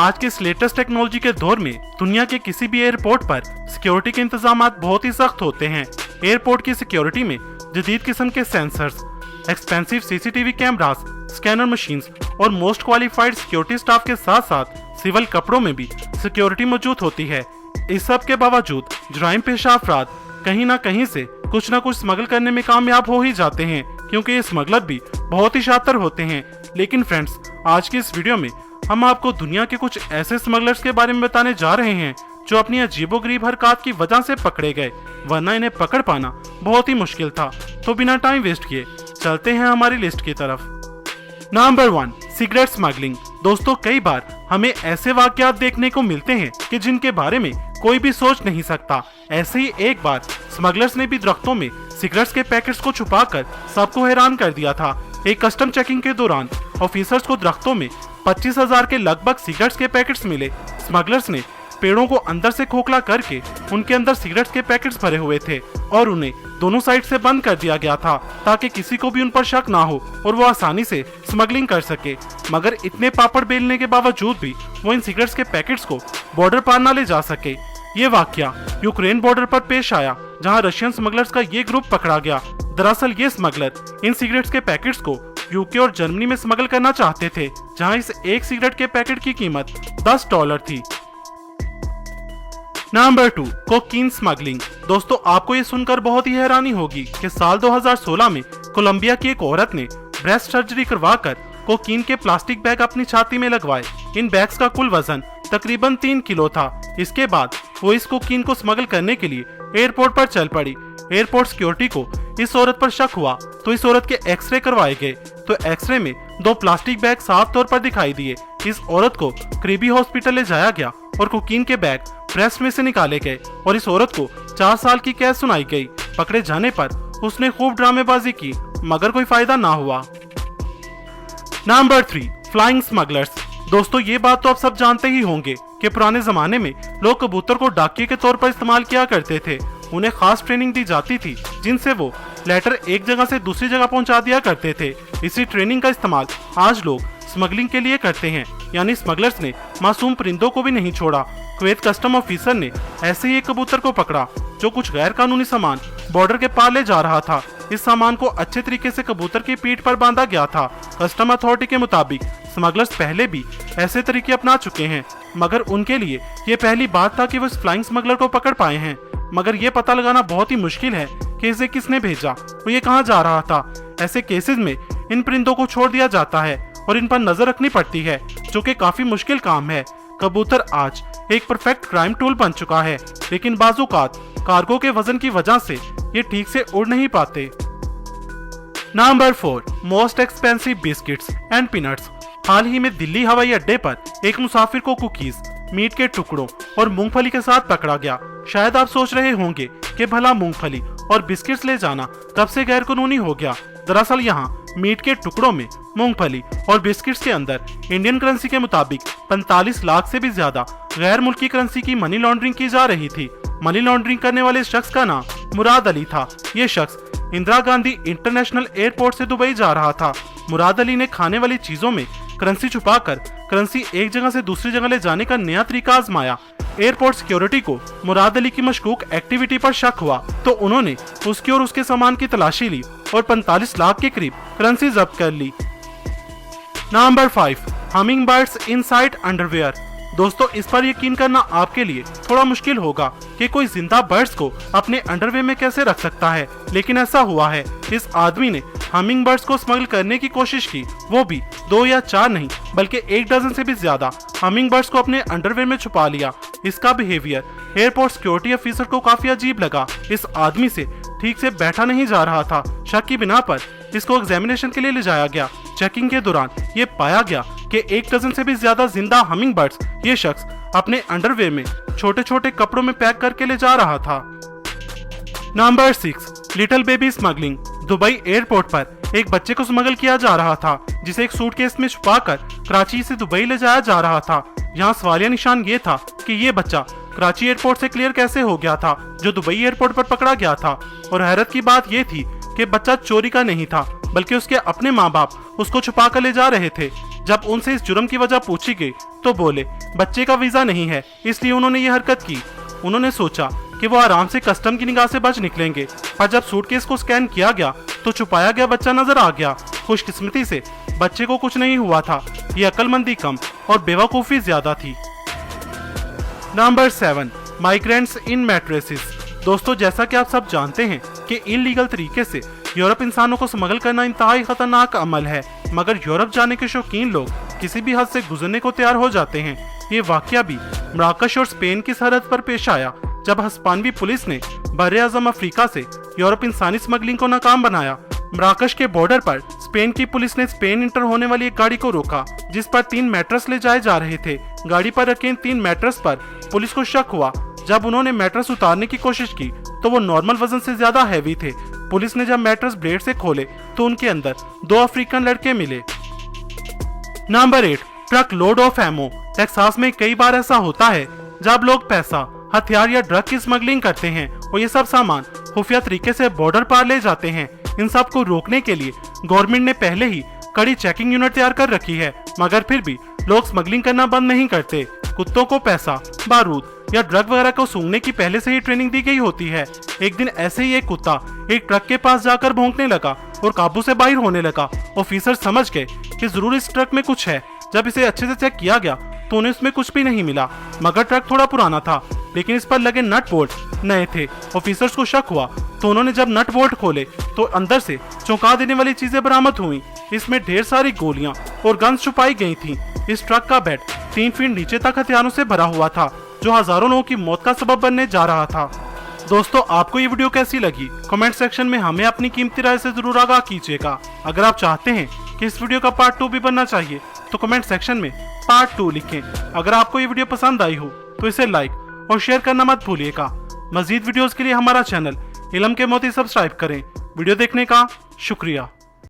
आज के इस लेटेस्ट टेक्नोलॉजी के दौर में दुनिया के किसी भी एयरपोर्ट पर सिक्योरिटी के इंतजाम बहुत ही सख्त होते हैं। एयरपोर्ट की सिक्योरिटी में जदीद किस्म के sensors, expensive CCTV cameras, scanner machines और मोस्ट क्वालिफाइड सिक्योरिटी स्टाफ के साथ साथ सिविल कपड़ों में भी सिक्योरिटी मौजूद होती है। इस सब के बावजूद जुराइम पेशा अफराद कहीं ना कहीं से कुछ ना कुछ स्मगल करने में कामयाब हो ही जाते हैं, क्योंकि ये स्मगलर भी बहुत ही शातिर होते हैं। लेकिन फ्रेंड्स, आज की इस वीडियो में हम आपको दुनिया के कुछ ऐसे स्मगलर्स के बारे में बताने जा रहे हैं जो अपनी अजीबोगरीब हरकत की वजह से पकड़े गए, वरना इन्हें पकड़ पाना बहुत ही मुश्किल था। तो बिना टाइम वेस्ट किए चलते हैं हमारी लिस्ट की तरफ। Number 1, cigarette smuggling. दोस्तों, कई बार हमें ऐसे वाकयात देखने को मिलते हैं कि जिनके बारे में कोई भी सोच नहीं सकता। ऐसे ही एक बार स्मगलर्स ने भी दरख्तों में सिगरेट्स के पैकेट्स को छुपाकर सबको हैरान कर दिया था। एक कस्टम चेकिंग के दौरान ऑफिसर्स को दरख्तों में 25,000 के लगभग सिगरेट्स के पैकेट्स मिले। स्मगलर्स ने पेड़ों को अंदर से खोखला करके उनके अंदर सिगरेट्स के पैकेट्स भरे हुए थे और उन्हें दोनों साइड से बंद कर दिया गया था ताकि किसी को भी उन पर शक ना हो और वो आसानी से स्मगलिंग कर सके। मगर इतने पापड़ बेलने के बावजूद भी वो इन सिगरेट्स के पैकेट्स को बॉर्डर पार न ले जा सके। ये वाकया यूक्रेन बॉर्डर पर पेश आया, जहां रशियन स्मगलर्स का ये ग्रुप पकड़ा गया। दरअसल ये स्मगलर इन सिगरेट्स के पैकेट्स को यूके और जर्मनी में स्मगल करना चाहते थे, जहां इस एक सिगरेट के पैकेट की कीमत $10 थी। Number 2, cocaine smuggling. दोस्तों, आपको ये सुनकर बहुत ही हैरानी होगी कि साल 2016 में कोलंबिया की एक औरत ने ब्रेस्ट सर्जरी करवाकर कोकीन के प्लास्टिक बैग अपनी छाती में लगवाए। इन बैग्स का कुल वजन तकरीबन 3 किलो था। इसके बाद वो इस कोकीन को स्मगल करने के लिए एयरपोर्ट पर चल पड़ी। एयरपोर्ट सिक्योरिटी को इस औरत पर शक हुआ तो इस औरत के एक्सरे करवाए गए, तो एक्सरे में 2 प्लास्टिक बैग साफ तौर पर दिखाई दिए। इस औरत को करीबी हॉस्पिटल ले जाया गया और कोकीन के बैग ब्रेस्ट में से निकाले गए और इस औरत को 4 साल की कैद सुनाई गई। पकड़े जाने पर उसने खूब ड्रामेबाजी की, मगर कोई फायदा ना हुआ। Number 3, flying smugglers. दोस्तों, ये बात तो आप सब जानते ही होंगे कि पुराने जमाने में लोग कबूतर को डाकिये के तौर पर इस्तेमाल किया करते थे। उन्हें खास ट्रेनिंग दी जाती थी जिनसे वो लेटर एक जगह से दूसरी जगह पहुंचा दिया करते थे। इसी ट्रेनिंग का इस्तेमाल आज लोग स्मगलिंग के लिए करते हैं, यानी स्मगलर्स ने मासूम परिंदों को भी नहीं छोड़ा। कुवैत कस्टम ऑफिसर ने ऐसे ही एक कबूतर को पकड़ा जो कुछ गैर कानूनी सामान बॉर्डर के पार ले जा रहा था। इस सामान को अच्छे तरीके से कबूतर की पीठ पर बांधा गया था। कस्टम अथॉरिटी के मुताबिक स्मगलर्स पहले भी ऐसे तरीके अपना चुके हैं, मगर उनके लिए ये पहली बात था कि वो इस फ्लाइंग स्मगलर को पकड़ पाए हैं। मगर ये पता लगाना बहुत ही मुश्किल है कि इसे किसने भेजा, वो ये कहाँ जा रहा था। ऐसे केसेस में इन परिंदों को छोड़ दिया जाता है और इन पर नजर रखनी पड़ती है, जो कि काफी मुश्किल काम है। कबूतर आज एक परफेक्ट क्राइम टूल बन चुका है, लेकिन बाजूकात कार्गो के वजन की वजह से ये ठीक से उड़ नहीं पाते। Number 4, most expensive biscuits and peanuts. हाल ही में दिल्ली हवाई अड्डे पर एक मुसाफिर को कुकीज, मीट के टुकड़ों और मूंगफली के साथ पकड़ा गया। शायद आप सोच रहे होंगे कि भला मूंगफली और बिस्किट्स ले जाना कब से गैर कानूनी हो गया। दरअसल यहाँ मीट के टुकड़ों में मूंगफली और बिस्किट्स के अंदर इंडियन करेंसी के मुताबिक 45 लाख से भी ज्यादा गैर मुल्की करेंसी की मनी लॉन्ड्रिंग की जा रही थी। मनी लॉन्ड्रिंग करने वाले शख्स का नाम मुराद अली था। ये शख्स इंदिरा गांधी इंटरनेशनल एयरपोर्ट से दुबई जा रहा था। मुराद अली ने खाने वाली चीजों में करेंसी छुपाकर करेंसी एक जगह से दूसरी जगह ले जाने का नया तरीका आजमाया। एयरपोर्ट सिक्योरिटी को मुराद अली की मशकूक एक्टिविटी पर शक हुआ तो उन्होंने उसकी और उसके सामान की तलाशी ली और 45 लाख के करीब करेंसी जब्त कर ली। Number 5, hummingbirds inside underwear. दोस्तों, इस पर यकीन करना आपके लिए थोड़ा मुश्किल होगा कि कोई जिंदा बर्ड्स को अपने अंडरवेयर में कैसे रख सकता है, लेकिन ऐसा हुआ है। इस आदमी ने हमिंग बर्ड्स को स्मगल करने की कोशिश की, वो भी 2 या 4 नहीं बल्कि 1 डजन से भी ज्यादा हमिंग बर्ड्स को अपने अंडरवेयर में छुपा लिया। इसका बिहेवियर एयरपोर्ट सिक्योरिटी ऑफिसर को काफी अजीब लगा। इस आदमी से ठीक से बैठा नहीं जा रहा था। शक की बिना पर इसको एग्जामिनेशन के लिए ले जाया गया। चेकिंग के दौरान ये पाया गया कि 1 डजन से भी ज्यादा जिंदा हमिंग बर्ड्स ये शख्स अपने अंडरवेयर में छोटे छोटे कपड़ों में पैक करके ले जा रहा था। Number 6, little baby smuggling. Dubai airport पर एक बच्चे को स्मगल किया जा रहा था, जिसे एक सूटकेस में छुपाकर कराची से दुबई ले जाया जा रहा था। यहाँ सवालिया निशान ये था कि ये बच्चा कराची एयरपोर्ट से क्लियर कैसे हो गया था, जो दुबई एयरपोर्ट पर पकड़ा गया था। और हैरत की बात ये थी कि बच्चा चोरी का नहीं था, बल्कि उसके अपने माँ बाप उसको छुपा कर ले जा रहे थे। जब उनसे इस जुर्म की वजह पूछी गई तो बोले बच्चे का वीजा नहीं है, इसलिए उन्होंने ये हरकत की। उन्होंने सोचा कि वो आराम से कस्टम की निगाह से बच निकलेंगे, पर जब सूटकेस को स्कैन किया गया तो छुपाया गया बच्चा नजर आ गया। खुशकिस्मती से बच्चे को कुछ नहीं हुआ था। ये अक्लमंदी कम और बेवकूफ़ी ज्यादा थी। नंबर 7, माइग्रेंट्स इन मैट्रेसेस। दोस्तों, जैसा कि आप सब जानते हैं कि इलीगल तरीके से यूरोप इंसानों को स्मगल करना इंतहाई खतरनाक अमल है, मगर यूरोप जाने के शौकीन लोग किसी भी हद से गुजरने को तैयार हो जाते हैं। ये वाकया भी मराकश और स्पेन की सरहद पर पेश आया, जब हस्पानवी पुलिस ने बर-ए-आज़म अफ्रीका से यूरोप इंसानी स्मगलिंग को नाकाम बनाया। मराकश के बॉर्डर पर स्पेन की पुलिस ने स्पेन इंटर होने वाली एक गाड़ी को रोका, जिस पर 3 मैट्रेस ले जाए जा रहे थे। गाड़ी पर रखे इन 3 मैट्रेस पर पुलिस को शक हुआ। जब उन्होंने मैट्रेस उतारने की कोशिश की तो वो नॉर्मल वजन से ज्यादा हैवी थे। पुलिस ने जब मैट्रेस ब्लेड से खोले तो उनके अंदर 2 अफ्रीकन लड़के मिले। Number 8, truck load of ammo. Texas में कई बार ऐसा होता है जब लोग पैसा, हथियार या ड्रग की स्मगलिंग करते हैं और ये सब सामान खुफिया तरीके से बॉर्डर पार ले जाते हैं। इन सब को रोकने के लिए गवर्नमेंट ने पहले ही कड़ी चेकिंग यूनिट तैयार कर रखी है, मगर फिर भी लोग स्मगलिंग करना बंद नहीं करते। कुत्तों को पैसा, बारूद या ड्रग वगैरह को सूंघने की पहले से ही ट्रेनिंग दी गई होती है। एक दिन ऐसे ही एक कुत्ता एक ट्रक के पास जाकर भौंकने लगा और काबू से बाहर होने लगा। ऑफिसर समझ गए कि जरूर इस ट्रक में कुछ है। जब इसे अच्छे से चेक किया गया तो उन्हें उसमें कुछ भी नहीं मिला, मगर ट्रक थोड़ा पुराना था, लेकिन इस पर लगे नट बोल्ट नए थे। ऑफिसर्स को शक हुआ तो उन्होंने जब नट बोल्ट खोले तो अंदर से चौंका देने वाली चीजें बरामद हुई। इसमें ढेर सारी गोलियां और गन्स छुपाई गई थी। इस ट्रक का बेड 3 फीट नीचे तक हथियारों से भरा हुआ था, जो हजारों लोगों की मौत का सबब बनने जा रहा था। दोस्तों, आपको ये वीडियो कैसी लगी? कमेंट सेक्शन में हमें अपनी कीमती राय से जरूर आगाह कीजिएगा। अगर आप चाहते हैं कि इस वीडियो का पार्ट 2 भी बनना चाहिए तो कमेंट सेक्शन में पार्ट 2 लिखें। अगर आपको ये वीडियो पसंद आई हो तो इसे लाइक और शेयर करना मत भूलिएगा। मजीद वीडियोस के लिए हमारा चैनल इल्म के मोती सब्सक्राइब करें। वीडियो देखने का शुक्रिया।